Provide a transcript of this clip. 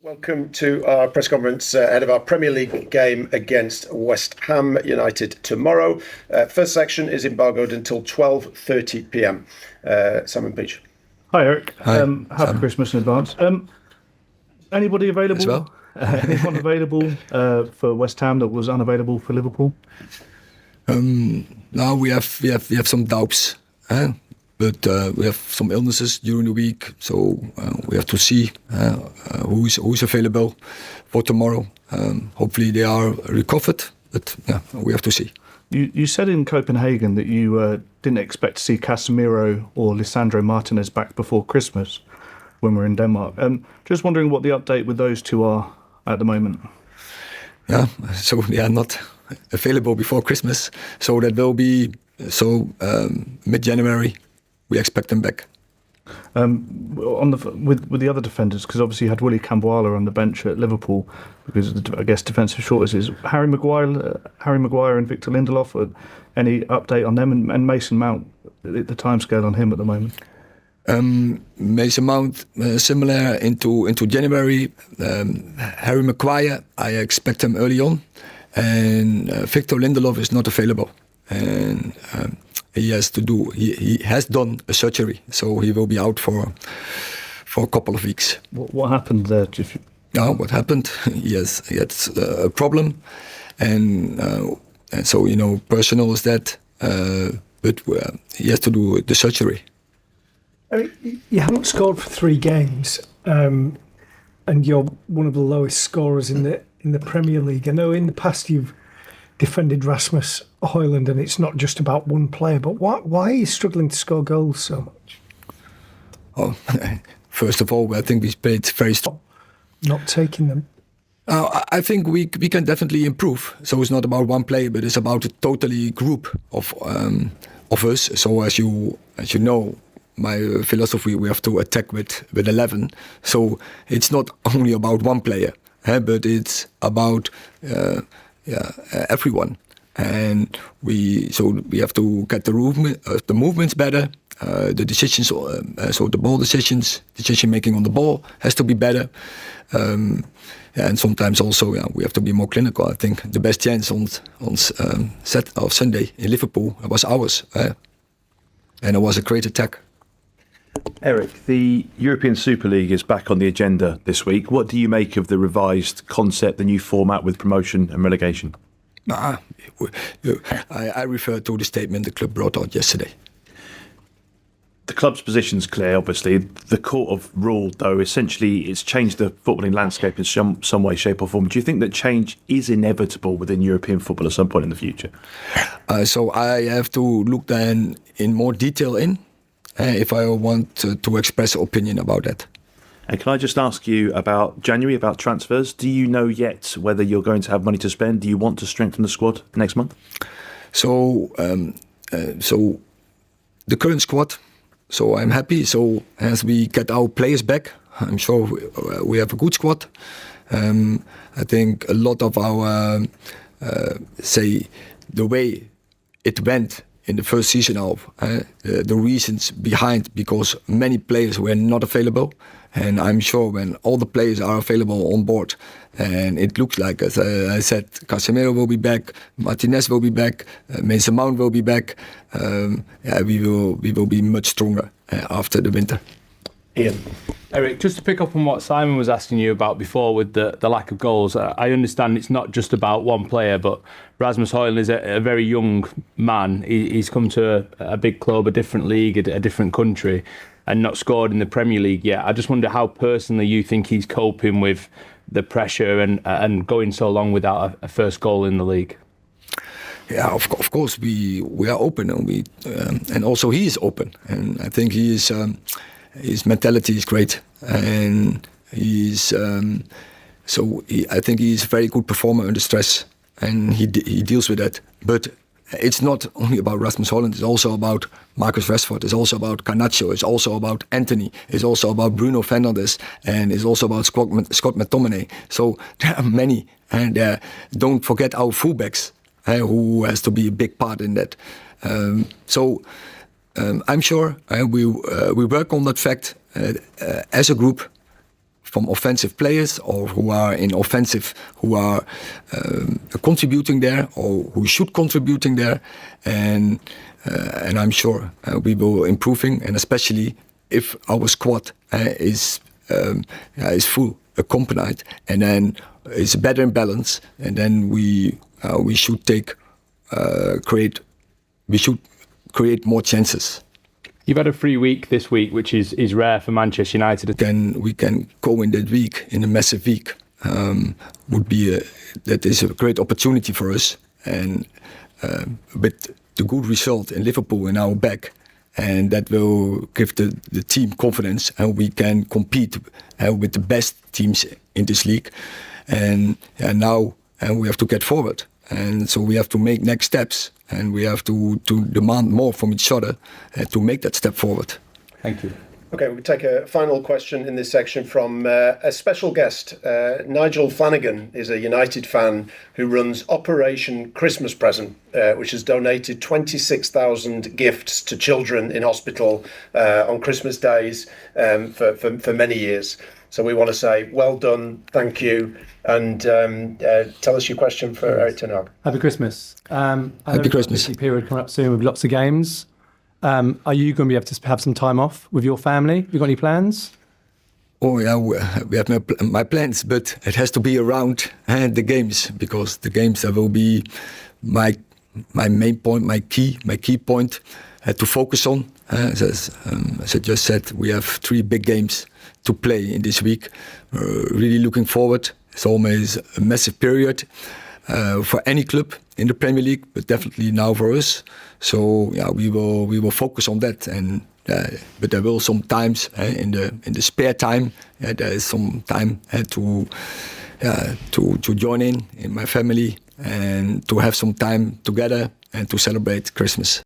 Welcome to our press conference ahead of our Premier League game against West Ham United tomorrow. First section is embargoed until 12:30 p.m. Simon Peach. Hi, Eric. Hi, happy Christmas in advance. Anybody available? As well? Anyone available for West Ham that was unavailable for Liverpool? Now we have some doubts, but we have some illnesses during the week, so we have to see who's available for tomorrow. Hopefully they are recovered, but we have to see. You said in Copenhagen that you didn't expect to see Casemiro or Lisandro Martinez back before Christmas when we're in Denmark. Just wondering what the update with those two are at the moment. Yeah, so they are not available before Christmas, so that will be mid-January. We expect them back. With the other defenders, because obviously you had Willy Camboala on the bench at Liverpool because of the, I guess, defensive shortages. Harry Maguire and Victor Lindelof. Any update on them, and Mason Mount? The timescale on him at the moment. Mason Mount similar into January. Harry Maguire, I expect him early on, and Victor Lindelof is not available, and he has done a surgery, so he will be out for a couple of weeks. What happened there? What happened? He had a problem, and so personal is that, but he has to do the surgery. I mean, you haven't scored for 3 games, and you're one of the lowest scorers in the Premier League. I know in the past you've defended Rasmus Højlund, and it's not just about one player, but why are you struggling to score goals so much? Oh, first of all, I think we played very strong. Not taking them. I think we can definitely improve. So it's not about one player, but it's about a totally group of us. So as you know, my philosophy, we have to attack with 11. So it's not only about one player, but it's about everyone. And we have to get the movements better, the decisions, so the ball decision making on the ball has to be better. And sometimes also we have to be more clinical. I think the best chance on Sunday in Liverpool was ours, and it was a great attack. Eric, the European Super League is back on the agenda this week. What do you make of the revised concept, the new format with promotion and relegation? I refer to the statement the club brought out yesterday. The club's position's clear, obviously. The court have ruled, though, essentially it's changed the footballing landscape in some way, shape or form. Do you think that change is inevitable within European football at some point in the future? So I have to look then in more detail if I want to express an opinion about that. And can I just ask you about January, about transfers? Do you know yet whether you're going to have money to spend? Do you want to strengthen the squad next month? So the current squad, so I'm happy. So as we get our players back, I'm sure we have a good squad. I think a lot of our, the way it went in the first season of the reasons behind, because many players were not available, and I'm sure when all the players are available on board, and it looks like, as I said, Casemiro will be back, Martinez will be back, Mason Mount will be back. We will be much stronger after the winter. Ian. Eric, just to pick up on what Simon was asking you about before with the lack of goals, I understand it's not just about one player, but Rasmus Højlund is a very young man. He's come to a big club, a different league, a different country, and not scored in the Premier League yet. I just wonder how personally you think he's coping with the pressure and going so long without a first goal in the league. Yeah, of course we are open, and also he is open, and I think he is. His mentality is great, and I think he's a very good performer under stress, and he deals with that. But it's not only about Rasmus Højlund, it's also about Marcus Rashford, it's also about Garnacho, it's also about Anthony, it's also about Bruno Fernandes, and it's also about Scott McTominay. So there are many, and don't forget our fullbacks, who has to be a big part in that. I'm sure we work on that fact as a group from offensive players or who are in offensive, who are contributing there or who should contributing there, and I'm sure we will improving, and especially if our squad is full accompanied, and then is better in balance, and then we should create more chances. You've had a free week this week, which is rare for Manchester United. Then we can go in that week, in a massive week. That is a great opportunity for us, and with the good result in Liverpool in our back, and that will give the team confidence, and we can compete with the best teams in this league. And now we have to get forward, and so we have to make next steps, and we have to demand more from each other to make that step forward. Thank you. Okay, we'll take a final question in this section from a special guest. Nigel Flanagan is a United fan who runs Operation Christmas Present, which has donated 26,000 gifts to children in hospital on Christmas days for many years. So we want to say, well done, thank you, and tell us your question for Erick ten Hag. Happy Christmas. Happy Christmas. Busy period coming up soon with lots of games. Are you going to be able to have some time off with your family? Have you got any plans? Oh yeah, we have my plans, but it has to be around the games, because the games that will be my main point, my key point to focus on. As I just said, we have 3 big games to play in this week. Really looking forward. It's always a massive period for any club in the Premier League, but definitely now for us. So yeah, we will focus on that, and but there will sometimes in the spare time there is some time to join in my family and to have some time together and to celebrate Christmas.